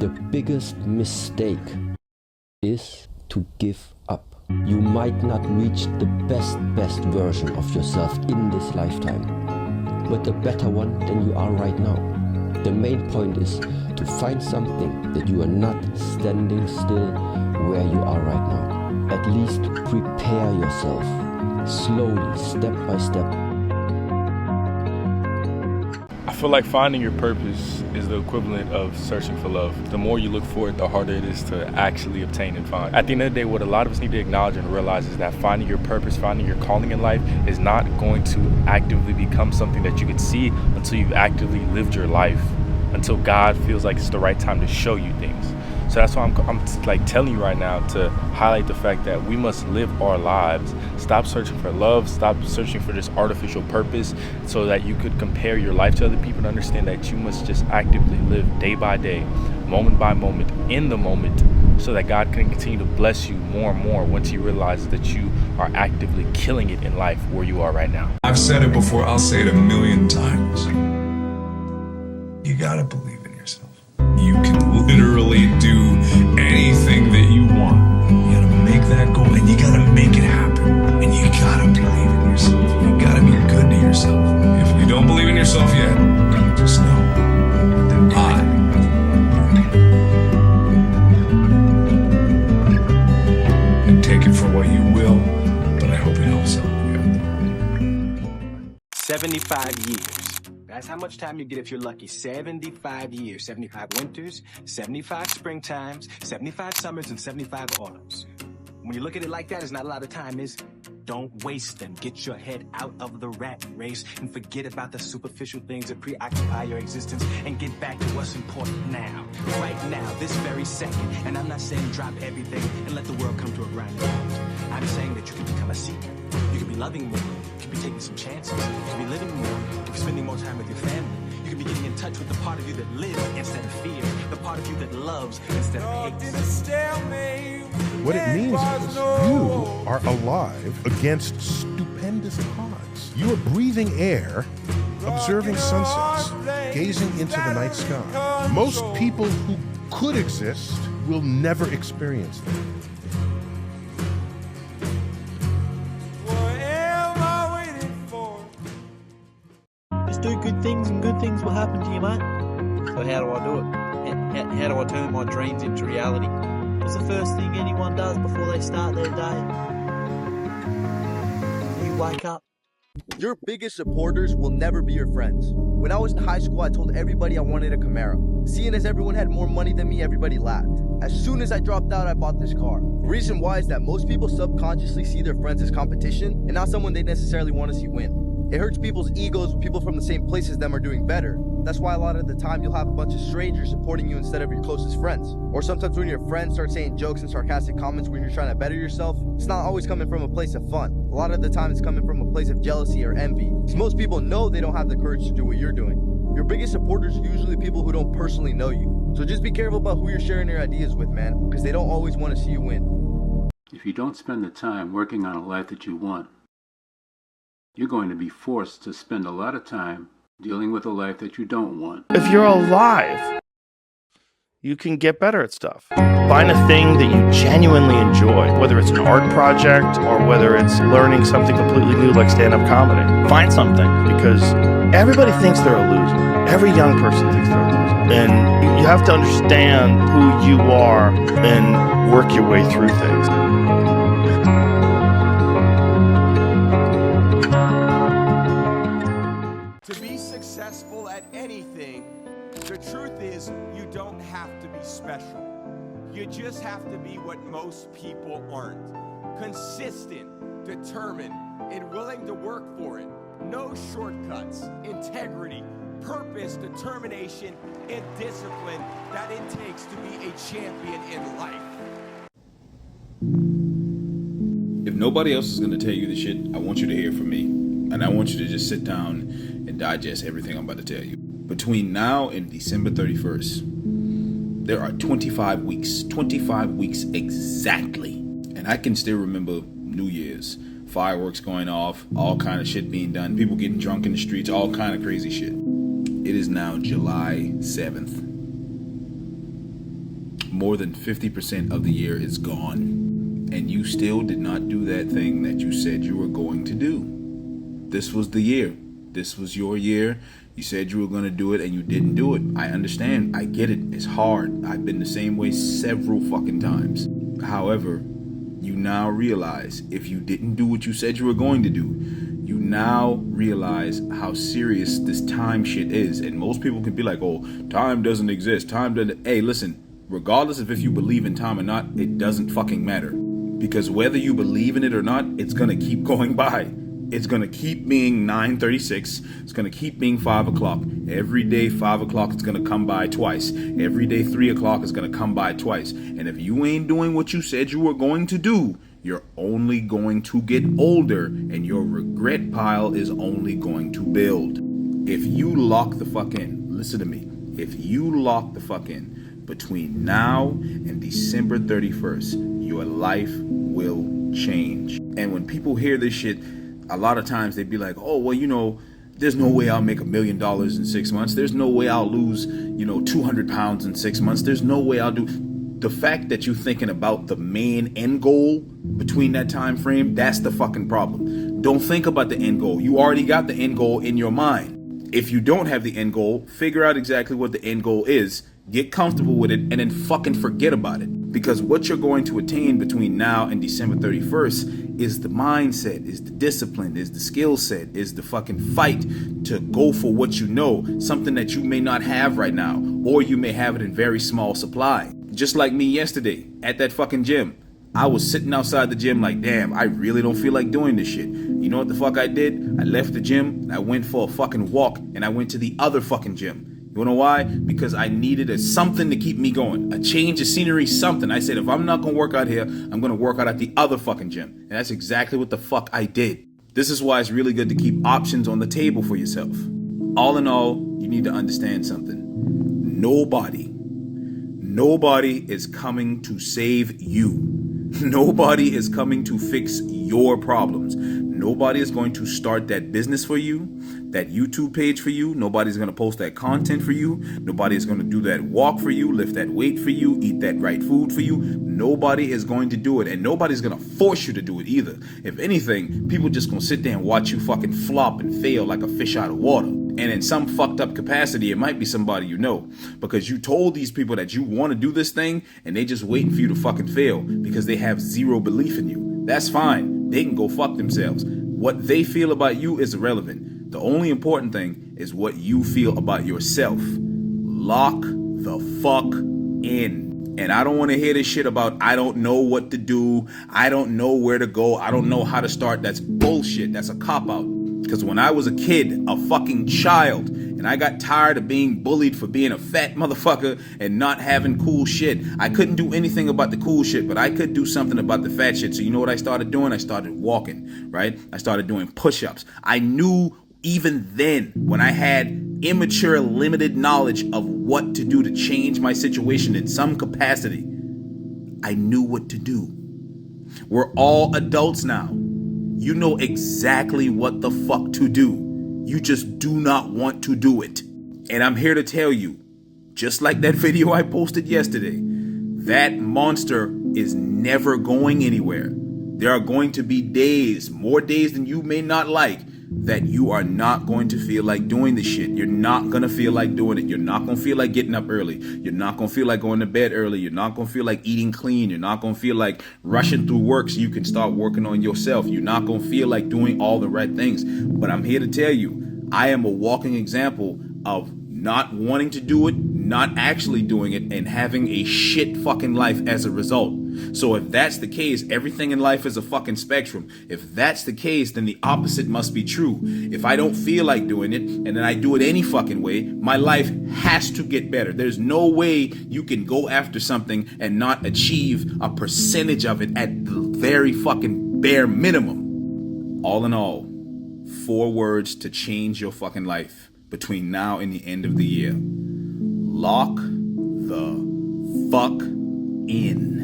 The biggest mistake is to give up. You might not reach the best version of yourself in this lifetime, but a better one than you are right now. The main point is to find something that you are not standing still where you are right now. At least prepare yourself slowly, step by step. I feel like finding your purpose is the equivalent of searching for love. The more you look for it, the harder it is to actually obtain and find. At the end of the day, what a lot of us need to acknowledge and realize is that finding your purpose, finding your calling in life is not going to actively become something that you can see until you've actively lived your life, until God feels like it's the right time to show you things. So that's why I'm like telling you right now to highlight the fact that we must live our lives. Stop searching for love. Stop searching for this artificial purpose so that you could compare your life to other people, and understand that you must just actively live day by day, moment by moment, in the moment, so that God can continue to bless you more and more once you realize that you are actively killing it in life where you are right now. I've said it before, I'll say it 1,000,000 times. You gotta believe in yourself. You can literally do anything that you want. You gotta make that goal, and you gotta make it happen. And you gotta believe in yourself. You gotta be good to yourself. If you don't believe in yourself yet, just know that and take it for what you will, but I hope it helps out. 75 years. That's how much time you get if you're lucky. 75 years, 75 winters, 75 springtimes, 75 summers, and 75 autumns. When you look at it like that, it's not a lot of time, is don't waste them. Get your head out of the rat race and forget about the superficial things that preoccupy your existence and get back to what's important now. Right now, this very second. And I'm not saying drop everything and let the world come to a grinding halt. I'm saying that you can become a seeker. You can be loving more. You can be taking some chances. You can be living more. You can be spending more time with your family. You can be getting in touch with the part of you that lives instead of fear. The part of you that loves instead of hates. What it means is you are alive against stupendous odds. You are breathing air, observing sunsets, gazing into the night sky. Most people who could exist will never experience them. Just do good things and good things will happen to you, mate. So how do I do it? How do I turn my dreams into reality? It's the first thing anyone does before they start their day. You wake up. Your biggest supporters will never be your friends. When I was in high school, I told everybody I wanted a Camaro. Seeing as everyone had more money than me, everybody laughed. As soon as I dropped out, I bought this car. The reason why is that most people subconsciously see their friends as competition and not someone they necessarily want to see win. It hurts people's egos when people from the same place as them are doing better. That's why a lot of the time you'll have a bunch of strangers supporting you instead of your closest friends. Or sometimes when your friends start saying jokes and sarcastic comments when you're trying to better yourself, it's not always coming from a place of fun. A lot of the time it's coming from a place of jealousy or envy. Because most people know they don't have the courage to do what you're doing. Your biggest supporters are usually people who don't personally know you. So just be careful about who you're sharing your ideas with, man, because they don't always want to see you win. If you don't spend the time working on a life that you want, you're going to be forced to spend a lot of time dealing with a life that you don't want. If you're alive, you can get better at stuff. Find a thing that you genuinely enjoy, whether it's an art project or whether it's learning something completely new like stand-up comedy. Find something, because everybody thinks they're a loser. Every young person thinks they're a loser. And you have to understand who you are and work your way through things. To be successful at anything, the truth is you don't have to be special. You just have to be what most people aren't. Consistent, determined, and willing to work for it. No shortcuts, integrity, purpose, determination, and discipline that it takes to be a champion in life. If nobody else is going to tell you the shit, I want you to hear from me. And I want you to just sit down and digest everything I'm about to tell you. Between now and December 31st, there are 25 weeks exactly. And I can still remember New Year's, fireworks going off, all kind of shit being done, people getting drunk in the streets, all kind of crazy shit. It is now July 7th. more than 50% of the year is gone. And you still did not do that thing that you said you were going to do. This was the year. This was your year. You said you were going to do it and you didn't do it. I understand. I get it. It's hard. I've been the same way several fucking times. However, you now realize if you didn't do what you said you were going to do, you now realize how serious this time shit is. And most people can be like, oh, time doesn't exist. Time doesn't. Hey, listen, regardless of if you believe in time or not, it doesn't fucking matter. Because whether you believe in it or not, it's going to keep going by. It's going to keep being 9:36. It's going to keep being 5 o'clock. Every day, 5 o'clock is going to come by twice. Every day, 3 o'clock is going to come by twice. And if you ain't doing what you said you were going to do, you're only going to get older and your regret pile is only going to build. If you lock the fuck in, listen to me. If you lock the fuck in between now and December 31st, your life will change. And when people hear this shit, a lot of times they'd be like, oh, well, you know, there's no way I'll make $1 million in 6 months. There's no way I'll lose, 200 pounds in 6 months. There's no way I'll do. The fact that you're thinking about the main end goal between that time frame, that's the fucking problem. Don't think about the end goal. You already got the end goal in your mind. If you don't have the end goal, figure out exactly what the end goal is, get comfortable with it, and then fucking forget about it. Because what you're going to attain between now and December 31st is the mindset, is the discipline, is the skill set, is the fucking fight to go for what you know, something that you may not have right now, or you may have it in very small supply. Just like me yesterday at that fucking gym. I was sitting outside the gym like, damn, I really don't feel like doing this shit. You know what the fuck I did? I left the gym and I went for a fucking walk and I went to the other fucking gym. You know why? Because I needed something to keep me going. A change of scenery, something. I said, if I'm not going to work out here, I'm going to work out at the other fucking gym. And that's exactly what the fuck I did. This is why it's really good to keep options on the table for yourself. All in all, you need to understand something. Nobody is coming to save you. Nobody is coming to fix your problems. Nobody is going to start that business for you, that YouTube page for you. Nobody's going to post that content for you. Nobody is going to do that walk for you, lift that weight for you, eat that right food for you. Nobody is going to do it, and nobody's going to force you to do it either. If anything, people just going to sit there and watch you fucking flop and fail like a fish out of water. And in some fucked up capacity, it might be somebody you know, because you told these people that you want to do this thing and they just waiting for you to fucking fail because they have zero belief in you. That's fine. They can go fuck themselves. What they feel about you is irrelevant. The only important thing is what you feel about yourself. Lock the fuck in. And I don't want to hear this shit about I don't know what to do. I don't know where to go. I don't know how to start. That's bullshit. That's a cop-out. Because when I was a kid, a fucking child, and I got tired of being bullied for being a fat motherfucker and not having cool shit, I couldn't do anything about the cool shit, but I could do something about the fat shit. So you know what I started doing? I started walking, right? I started doing push-ups. I knew even then, when I had immature, limited knowledge of what to do to change my situation in some capacity, I knew what to do. We're all adults now. You know exactly what the fuck to do. You just do not want to do it. And I'm here to tell you, just like that video I posted yesterday, that monster is never going anywhere. There are going to be days, more days than you may not like, that you are not going to feel like doing the shit. You're not going to feel like doing it. You're not going to feel like getting up early. You're not going to feel like going to bed early. You're not going to feel like eating clean. You're not going to feel like rushing through work so you can start working on yourself. You're not going to feel like doing all the right things. But I'm here to tell you, I am a walking example of not wanting to do it, not actually doing it, and having a shit fucking life as a result. So if that's the case, everything in life is a fucking spectrum. If that's the case, then the opposite must be true. If I don't feel like doing it, and then I do it any fucking way, my life has to get better. There's no way you can go after something and not achieve a percentage of it at the very fucking bare minimum. All in all, 4 words to change your fucking life between now and the end of the year. Lock the fuck in.